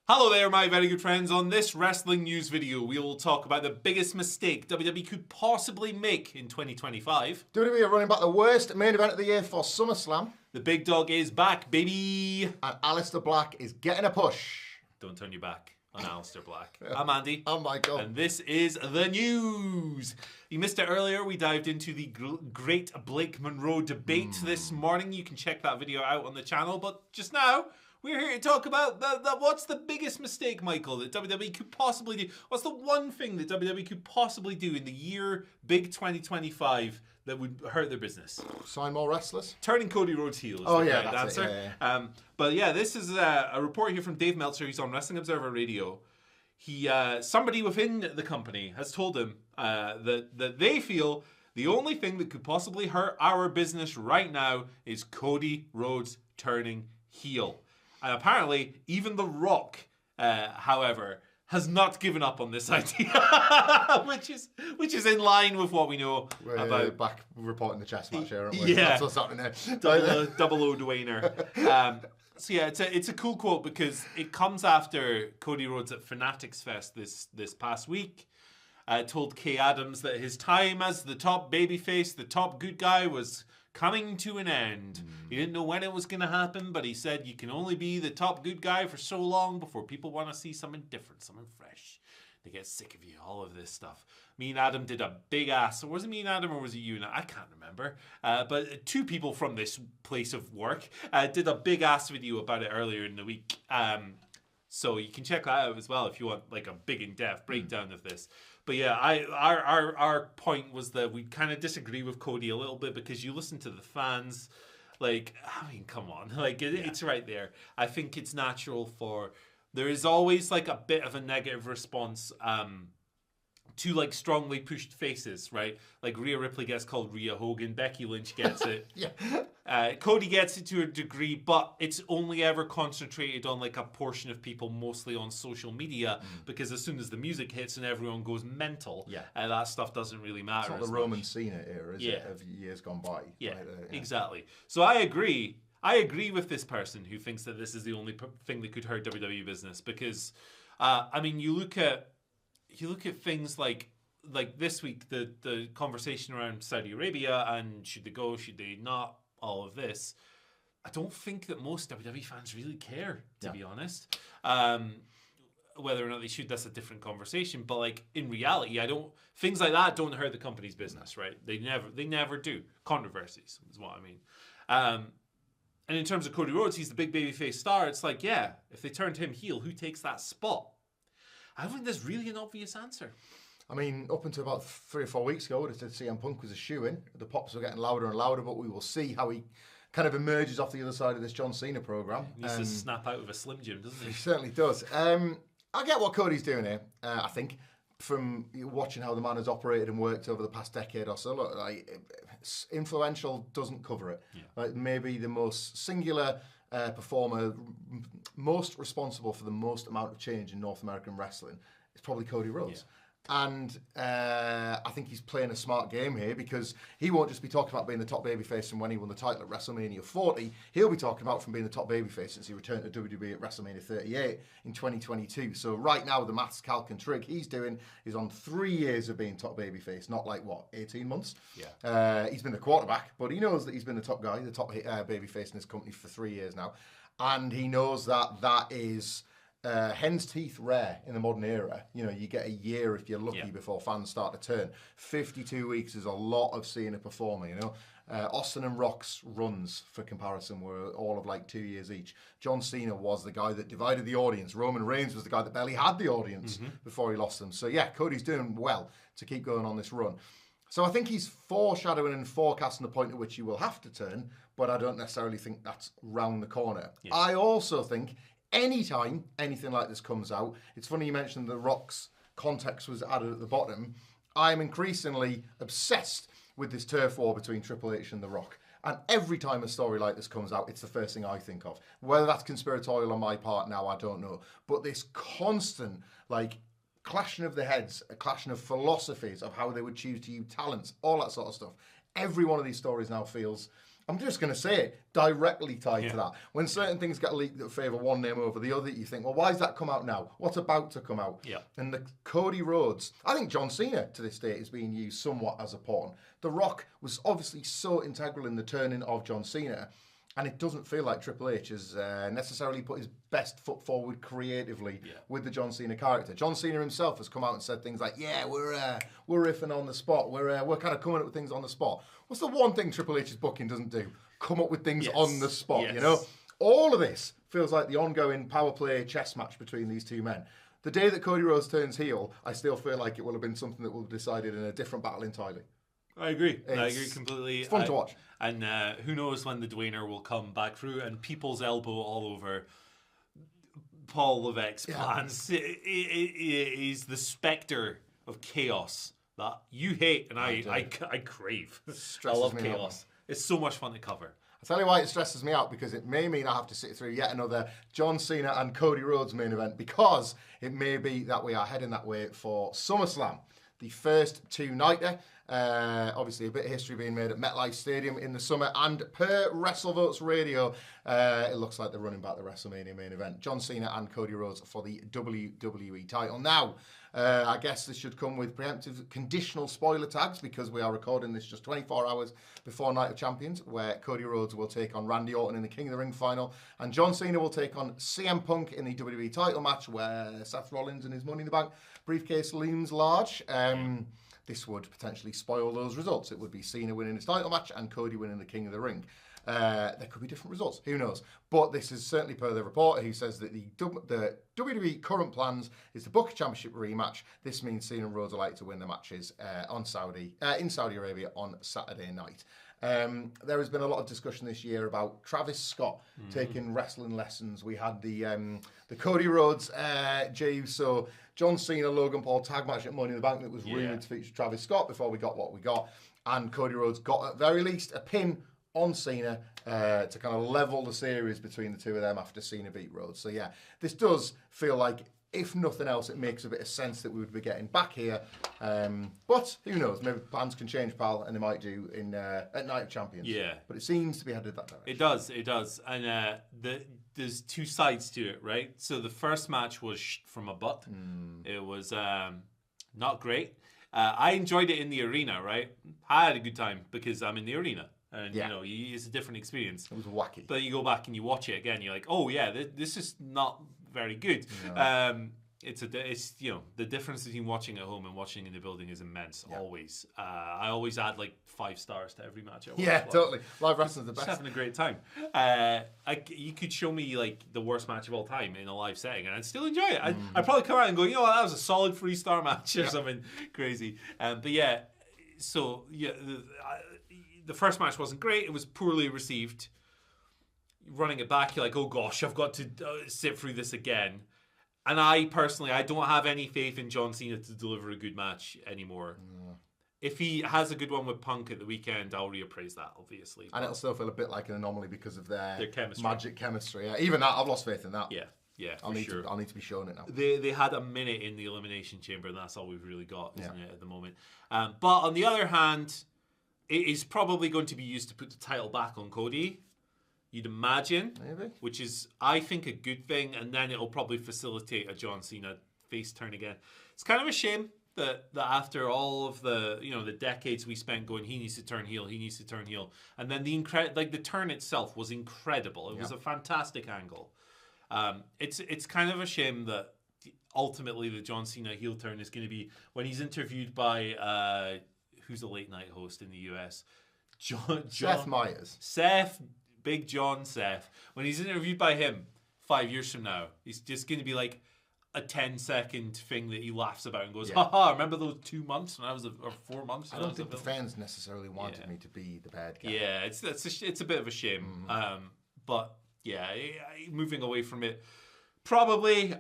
Hello there, my very good friends. On this wrestling news video, we will talk about the biggest mistake WWE could possibly make in 2025. WWE are running back the worst main event of the year for SummerSlam. The big dog is back, baby. And Aleister Black is getting a push. Don't turn your back on Aleister Black. I'm Andy. I'm Michael. And this is the news. You missed it earlier. We dived into the great Blake Monroe debate this morning. You can check that video out on the channel. But just now, we're here to talk about what's the biggest mistake, Michael, that WWE could possibly do. What's the one thing that WWE could possibly do in the year big 2025 that would hurt their business? Sign more wrestlers? Turning Cody Rhodes heel is the correct answer. But yeah, this is a report here from Dave Meltzer. He's on Wrestling Observer Radio. Somebody within the company has told him that they feel the only thing that could possibly hurt our business right now is Cody Rhodes turning heel. And apparently, even The Rock, however, has not given up on this idea, which is in line with what we know about back reporting the chess match here, aren't Yeah, we? That's what's happening there. double O Dwayner. So yeah, it's a cool quote because it comes after Cody Rhodes at Fanatics Fest this past week. Told Kay Adams that his time as the top babyface, the top good guy, was coming to an end. He didn't know when it was going to happen, but he said you can only be the top good guy for so long before people want to see something different, something fresh. They get sick of you, all of this stuff. Me and Adam did a big ass, or was it me and Adam or was it you and I can't remember. But two people from this place of work did a big ass video about it earlier in the week. So you can check that out as well if you want like a big in-depth breakdown of this. But yeah, our point was that we kind of disagree with Cody a little bit because you listen to the fans. Like, I mean, come on. Like, it's right there. I think it's natural there is always like a bit of a negative response to like strongly pushed faces, right? Like Rhea Ripley gets called Rhea Hogan, Becky Lynch gets it. Cody gets it to a degree, but it's only ever concentrated on like a portion of people, mostly on social media, because as soon as the music hits and everyone goes mental, that stuff doesn't really matter. It's not the Roman Cena era, is it, of years gone by? Yeah, exactly. So I agree with this person who thinks that this is the only thing that could hurt WWE business because, I mean, you look at things like this week, the conversation around Saudi Arabia and should they go, should they not, all of this. I don't think that most WWE fans really care, to be honest. Whether or not they should, that's a different conversation. But like in reality, things like that don't hurt the company's business, right? They never do. Controversies is what I mean. And in terms of Cody Rhodes, he's the big babyface star. It's like, yeah, if they turned him heel, who takes that spot? I don't think there's really an obvious answer. I mean, up until about 3 or 4 weeks ago, it said CM Punk was a shoo-in. The pops were getting louder and louder, but we will see how he kind of emerges off the other side of this John Cena program. He needs to snap out of a Slim Jim, doesn't he? He certainly does. I get what Cody's doing here, I think, from watching how the man has operated and worked over the past decade or so. Look, like, influential doesn't cover it. Yeah. Like, maybe the most singular performer, most responsible for the most amount of change in North American wrestling is probably Cody Rhodes. Yeah. And I think he's playing a smart game here because he won't just be talking about being the top babyface from when he won the title at WrestleMania 40. He'll be talking about from being the top babyface since he returned to WWE at WrestleMania 38 in 2022. So right now, the maths, calc and trig he's doing is on 3 years of being top babyface, not like, 18 months? Yeah. He's been the quarterback, but he knows that he's been the top guy, the top babyface in his company for 3 years now. And he knows that is hen's teeth rare in the modern era. You know, you get a year if you're lucky before fans start to turn. 52 weeks is a lot of seeing a performer, you know. Austin and Rock's runs, for comparison, were all of like 2 years each. John Cena was the guy that divided the audience. Roman Reigns was the guy that barely had the audience before he lost them. So yeah, Cody's doing well to keep going on this run. So I think he's foreshadowing and forecasting the point at which he will have to turn, but I don't necessarily think that's round the corner. Yeah. I also think anytime anything like this comes out, it's funny you mentioned the Rock's context was added at the bottom. I'm increasingly obsessed with this turf war between Triple H and The Rock. And every time a story like this comes out, it's the first thing I think of. Whether that's conspiratorial on my part now, I don't know. But this constant, like, clashing of the heads, a clashing of philosophies of how they would choose to use talents, all that sort of stuff. Every one of these stories now feels I'm just going to say it, directly tied to that. When certain things get leaked that favour one name over the other, you think, well, why has that come out now? What's about to come out? Yeah. And the Cody Rhodes, I think John Cena to this day is being used somewhat as a pawn. The Rock was obviously so integral in the turning of John Cena, and it doesn't feel like Triple H has necessarily put his best foot forward creatively with the John Cena character. John Cena himself has come out and said things like, "Yeah, we're riffing on the spot. We're kind of coming up with things on the spot." What's the one thing Triple H's booking doesn't do? Come up with things on the spot. You know, all of this feels like the ongoing power play chess match between these two men. The day that Cody Rhodes turns heel, I still feel like it will have been something that will have decided in a different battle entirely. I agree. I agree completely. It's fun to watch. And who knows when the Dwayner will come back through and people's elbow all over Paul Levesque's plans. He's the spectre of chaos that you hate and I crave. I love chaos. It's so much fun to cover. I'll tell you why it stresses me out, because it may mean I have to sit through yet another John Cena and Cody Rhodes main event, because it may be that we are heading that way for SummerSlam. The first two-nighter. Obviously, a bit of history being made at MetLife Stadium in the summer, and per WrestleVotes Radio, it looks like they're running back the WrestleMania main event. John Cena and Cody Rhodes for the WWE title. Now, I guess this should come with preemptive conditional spoiler tags, because we are recording this just 24 hours before Night of Champions, where Cody Rhodes will take on Randy Orton in the King of the Ring final, and John Cena will take on CM Punk in the WWE title match, where Seth Rollins and his Money in the Bank briefcase looms large. This would potentially spoil those results. It would be Cena winning his title match and Cody winning the King of the Ring. There could be different results. Who knows? But this is certainly per the reporter, who says that the WWE current plans is to book a championship rematch. This means Cena and Rhodes are likely to win the matches in Saudi Arabia on Saturday night. There has been a lot of discussion this year about Travis Scott taking wrestling lessons. We had the Cody Rhodes, Jey Uso, John Cena, Logan Paul tag match at Money in the Bank that was rumoured to feature Travis Scott before we got what we got. And Cody Rhodes got, at very least, a pin on Cena to kind of level the series between the two of them after Cena beat Rhodes. So yeah, this does feel like, if nothing else, it makes a bit of sense that we would be getting back here. But who knows? Maybe plans can change, pal, and they might do at Night of Champions. Yeah. But it seems to be headed that direction. It does. And there's two sides to it, right? So the first match was from a butt. It was not great. I enjoyed it in the arena, right? I had a good time because I'm in the arena. And, you know, it's a different experience. It was wacky. But you go back and you watch it again, you're like, oh, yeah, this is not very good. No. It's you know, the difference between watching at home and watching in the building is immense. Always. I always add like 5 stars to every match I watch. Yeah, totally. Live wrestling's the best. Just having a great time. You could show me like the worst match of all time in a live setting, and I'd still enjoy it. I'd probably come out and go, you know what, that was a solid 3-star match or something crazy. But yeah, so yeah, the first match wasn't great. It was poorly received. Running it back, you're like, oh gosh, I've got to sit through this again. And I personally, I don't have any faith in John Cena to deliver a good match anymore. If he has a good one with Punk at the weekend, I'll reappraise that, obviously. And it'll still feel a bit like an anomaly because of their chemistry. Magic chemistry. Yeah. Even that, I've lost faith in that. Yeah, I'll need to be shown it now. They had a minute in the Elimination Chamber, and that's all we've really got, isn't it, at the moment? But on the other hand, it is probably going to be used to put the title back on Cody. You'd imagine, maybe, which is, I think, a good thing, and then it'll probably facilitate a John Cena face turn again. It's kind of a shame that after all of the the decades we spent going, he needs to turn heel, and then the turn itself was incredible. It was a fantastic angle. It's kind of a shame that ultimately the John Cena heel turn is going to be when he's interviewed by who's a late night host in the US, Seth Meyers. Big John Seth, when he's interviewed by him 5 years from now, he's just going to be like a 10-second thing that he laughs about and goes, haha, remember those 2 months when I was, or 4 months? I don't think the fans necessarily wanted me to be the bad guy. Yeah, it's a bit of a shame. But yeah, moving away from it probably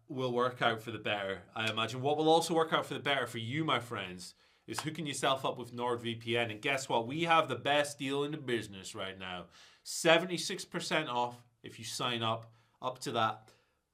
will work out for the better, I imagine. What will also work out for the better for you, my friends, is hooking yourself up with NordVPN. And guess what? We have the best deal in the business right now. 76% off if you sign up to that.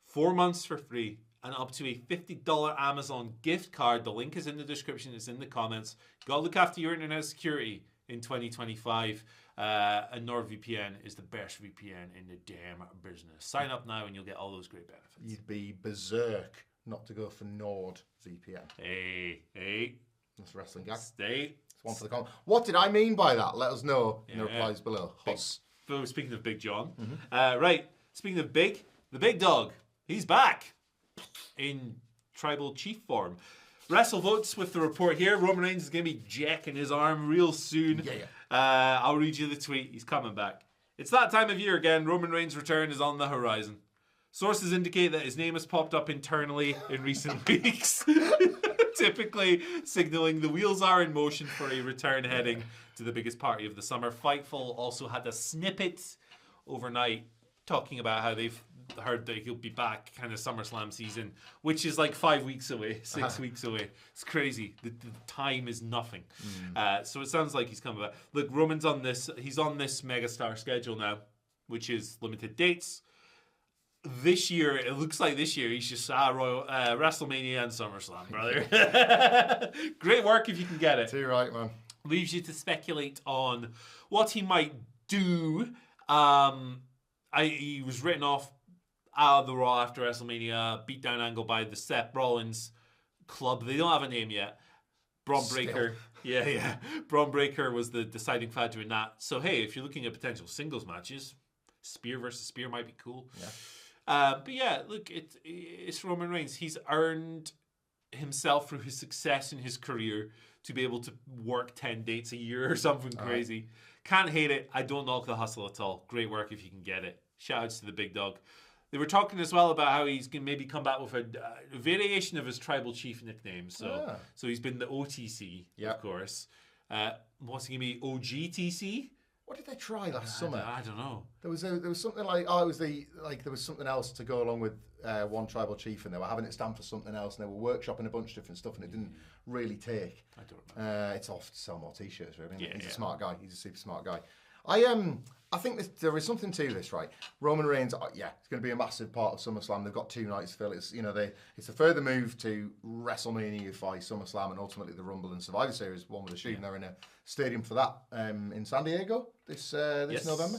4 months for free and up to a $50 Amazon gift card. The link is in the description. It's in the comments. Got to look after your internet security in 2025. And NordVPN is the best VPN in the damn business. Sign up now and you'll get all those great benefits. You'd be berserk not to go for NordVPN. Hey. That's a wrestling gag. Stay. It's one for the comment. What did I mean by that? Let us know in the replies below. Speaking of Big John. Right. Speaking of Big, the big dog. He's back in tribal chief form. WrestleVotes with the report here. Roman Reigns is going to be jacking his arm real soon. I'll read you the tweet. He's coming back. It's that time of year again. Roman Reigns' return is on the horizon. Sources indicate that his name has popped up internally in recent weeks, typically signaling the wheels are in motion for a return heading to the biggest party of the summer. Fightful also had a snippet overnight talking about how they've heard that he'll be back kind of SummerSlam season, which is like 5 weeks away, 6 weeks away. It's crazy. The time is nothing. So it sounds like he's coming back. Look, Roman's on this. He's on this megastar schedule now, which is limited dates. This year, it looks like this year he's just WrestleMania and SummerSlam, brother. Great work if you can get it. Too right, man. Leaves you to speculate on what he might do. He was written off out of the Raw after WrestleMania, beatdown angle by the Seth Rollins club. They don't have a name yet. Braun Breaker. Yeah. Braun Breaker was the deciding factor in that. So, hey, if you're looking at potential singles matches, Spear versus Spear might be cool. But yeah, look, it's Roman Reigns. He's earned himself through his success in his career to be able to work 10 dates a year or something crazy. Can't hate it. I don't knock the hustle at all. Great work if you can get it. Shout outs to the big dog. They were talking as well about how he's going to maybe come back with a variation of his tribal chief nickname. So he's been the OTC, of course. What's he going to be? OGTC? What did they try last summer? I don't know. There was something like there was something else to go along with one tribal chief, and they were having it stand for something else, and they were workshopping a bunch of different stuff, and it didn't really take. I don't remember. It's off to sell more T-shirts, really. Yeah, He's a smart guy. He's a super smart guy. I think there is something to this, right? Roman Reigns, it's going to be a massive part of SummerSlam. They've got 2 nights to fill. It's a further move to WrestleMania by SummerSlam and ultimately the Rumble and Survivor Series, one with a shoot. And they're in a stadium for that in San Diego this November.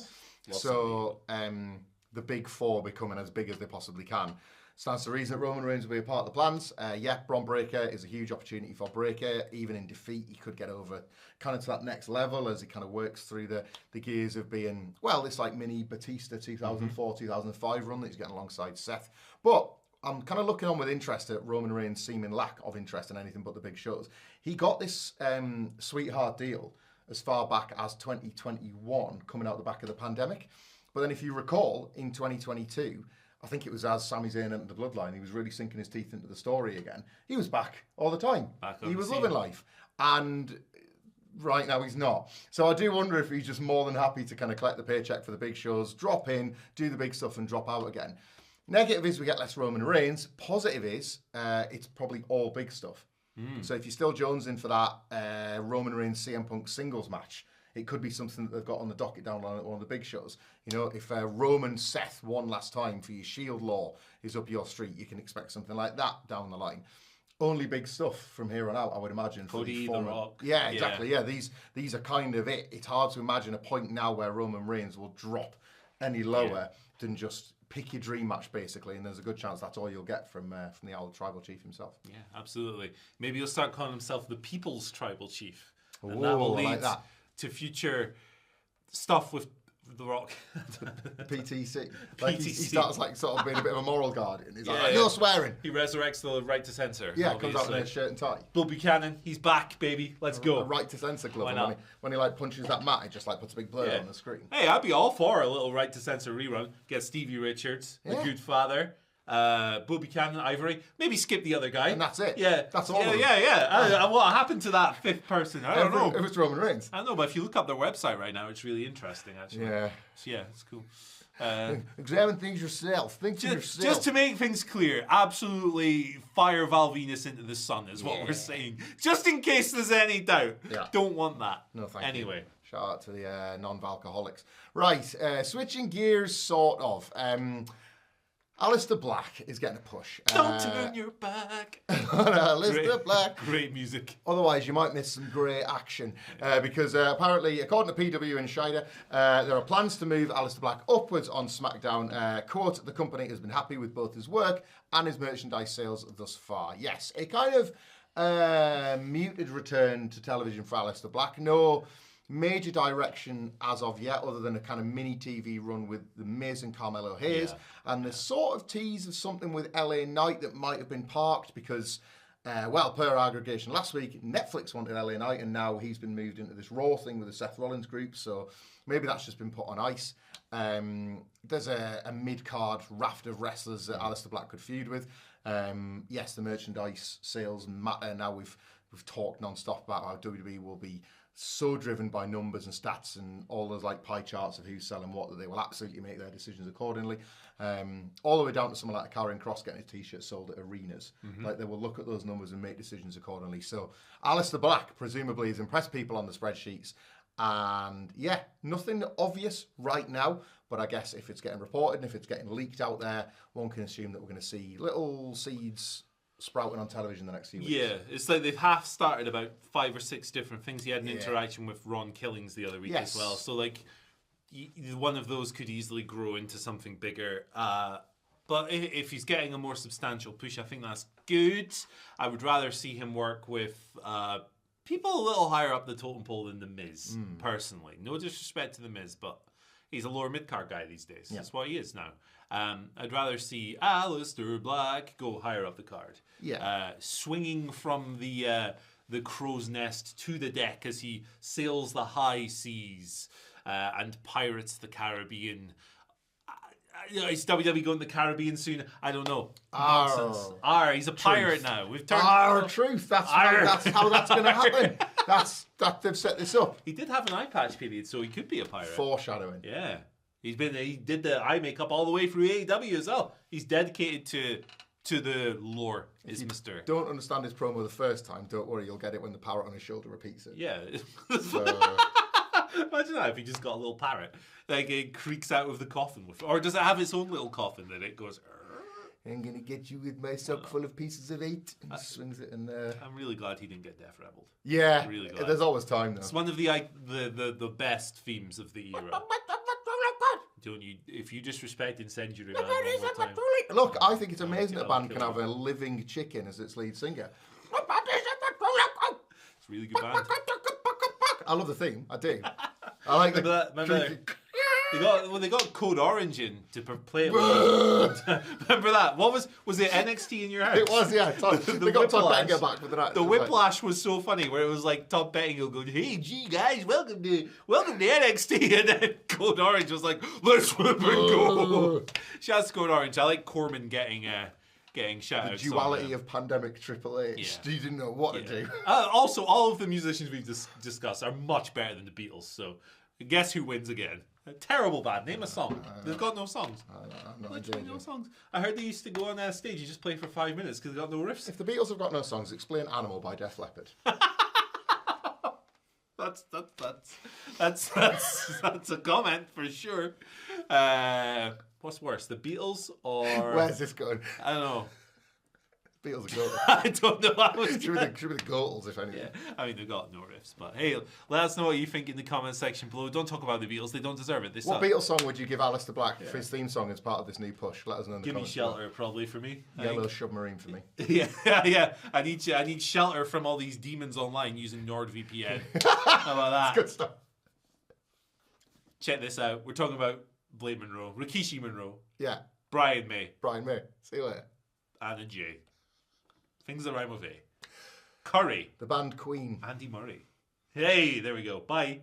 So the big 4 becoming as big as they possibly can. Stands to reason that Roman Reigns will be a part of the plans. Braun Breaker is a huge opportunity for Breaker. Even in defeat, he could get over kind of to that next level as he kind of works through the gears of being, this like mini Batista 2004, 2005 run that he's getting alongside Seth. But I'm kind of looking on with interest at Roman Reigns' seeming lack of interest in anything but the big shows. He got this sweetheart deal as far back as 2021, coming out the back of the pandemic. But then if you recall, in 2022, I think it was as Sami Zayn entered the bloodline, he was really sinking his teeth into the story again. He was back all the time. He was loving life. And right now he's not. So I do wonder if he's just more than happy to kind of collect the paycheck for the big shows, drop in, do the big stuff and drop out again. Negative is we get less Roman Reigns. Positive is it's probably all big stuff. So if you're still jonesing for that Roman Reigns CM Punk singles match, it could be something that they've got on the docket down at one of the big shows. If Roman Seth won last time for your Shield Law is up your street, you can expect something like that down the line. Only big stuff from here on out, I would imagine. Cody, The Rock. Yeah, exactly. Yeah, these are kind of it. It's hard to imagine a point now where Roman Reigns will drop any lower than just pick your dream match, basically, and there's a good chance that's all you'll get from the old tribal chief himself. Yeah, absolutely. Maybe he'll start calling himself the People's Tribal Chief, and that will lead to future stuff with The Rock. PTC. He starts sort of being a bit of a moral guardian. He's like, no swearing. He resurrects the right to censor. Yeah, comes out in a shirt and tie. Bill Buchanan, he's back, baby. Let's go. A right to censor club. Why not? When he punches that mat, he just puts a big blur on the screen. Hey, I'd be all for a little right to censor rerun. Get Stevie Richards, The Good Father, Bill Buchanan, Ivory. Maybe skip the other guy. And that's it. Yeah. That's all of them. Yeah. What happened to that 5th person? I don't know. If it's Roman Reigns. I don't know, but if you look up their website right now, it's really interesting, actually. Yeah. So, yeah, it's cool. Examine things yourself. Think for yourself. Just to make things clear, absolutely fire Val Venus into the sun is what we're saying. Just in case there's any doubt. Yeah. Don't want that. No, thank you. Anyway. Shout out to the non-alcoholics. Right, switching gears, sort of. Aleister Black is getting a push. Don't turn your back. Aleister Black. Great music. Otherwise, you might miss some great action because apparently, according to PW Insider, there are plans to move Aleister Black upwards on SmackDown. Quote, the company has been happy with both his work and his merchandise sales thus far. Yes, a kind of muted return to television for Aleister Black. No major direction as of yet, other than a kind of mini TV run with The Miz and Carmelo Hayes, and the sort of tease of something with LA Knight that might have been parked because, per aggregation last week, Netflix wanted LA Knight, and now he's been moved into this Raw thing with the Seth Rollins group, so maybe that's just been put on ice. There's a mid-card raft of wrestlers that Aleister Black could feud with. Yes, the merchandise sales matter. Now we've talked non-stop about how WWE will be so driven by numbers and stats and all those like pie charts of who's selling what that they will absolutely make their decisions accordingly. All the way down to someone like Karrion Kross getting his t-shirt sold at arenas. Like they will look at those numbers and make decisions accordingly. So Aleister Black presumably has impressed people on the spreadsheets. And yeah, nothing obvious right now. But I guess if it's getting reported and if it's getting leaked out there, one can assume that we're going to see little seeds sprouting on television the next few weeks. Yeah, it's like they've half started about 5 or 6 different things. He had an interaction with Ron Killings the other week as well. So like one of those could easily grow into something bigger. But if he's getting a more substantial push, I think that's good. I would rather see him work with people a little higher up the totem pole than The Miz, personally. No disrespect to The Miz, but he's a lower mid-card guy these days. That's what he is now. I'd rather see Aleister Black go higher up the card. Swinging from the crow's nest to the deck as he sails the high seas and pirates the Caribbean. Is WWE going to the Caribbean soon? I don't know. Nonsense. He's a pirate now. We've turned truth. That's how that's going to happen. They've set this up. He did have an eye patch period, so he could be a pirate. Foreshadowing. Yeah. He did the eye makeup all the way through AEW as well. He's dedicated to the lore, is Mr. Don't understand his promo the first time, don't worry, you'll get it when the parrot on his shoulder repeats it. Yeah. So... Imagine that if he just got a little parrot. Like it creaks out of the coffin. Or does it have its own little coffin that it goes... I'm going to get you with my sock full of pieces of 8. And swings it in there. I'm really glad he didn't get Death Rebelled. Yeah. Really glad. There's always time, though. It's one of the best themes of the era. Don't you? If you disrespect Incendiary Man one more time. Look, I think it's amazing that a band can have a living chicken as its lead singer. It's a really good band. I love the theme. I do. I like Remember they got Code Orange in to play it. Remember that? What was it NXT in your house? It was, yeah. They got Todd Pettingill back with that. The whiplash was so funny, where it was like Todd Pettingill going, "Hey, gee guys, welcome to NXT," and then Code Orange was like, "Let's whip and go." Shouts to Code Orange. I like Corman getting shout outs. The duality of pandemic Triple H. You didn't know what to do. Also, all of the musicians we've discussed are much better than the Beatles. So, guess who wins again? A terrible band. Name a song. They've got no songs. Literally no songs. I heard they used to go on stage and just play for 5 minutes because they got no riffs. If the Beatles have got no songs, explain "Animal" by Def Leppard. That's a comment for sure. What's worse, the Beatles or... Where's this going? I don't know. Beatles are Goatles. I don't know. Should be the Goatles, if anything. Yeah, I mean, they've got no riffs. But hey, let us know what you think in the comment section below. Don't talk about the Beatles. They don't deserve it. What Beatles song would you give Aleister Black for his theme song as part of this new push? Let us know in the comments. Give me Shelter, probably, for me. Yellow Submarine for me. Yeah. I need shelter from all these demons online using NordVPN. How about that? That's good stuff. Check this out. We're talking about Blade Monroe, Rikishi Monroe. Yeah. Brian May. See you later. Anna J. Things that rhyme with A. Curry. The band Queen. Andy Murray. Hey, there we go. Bye.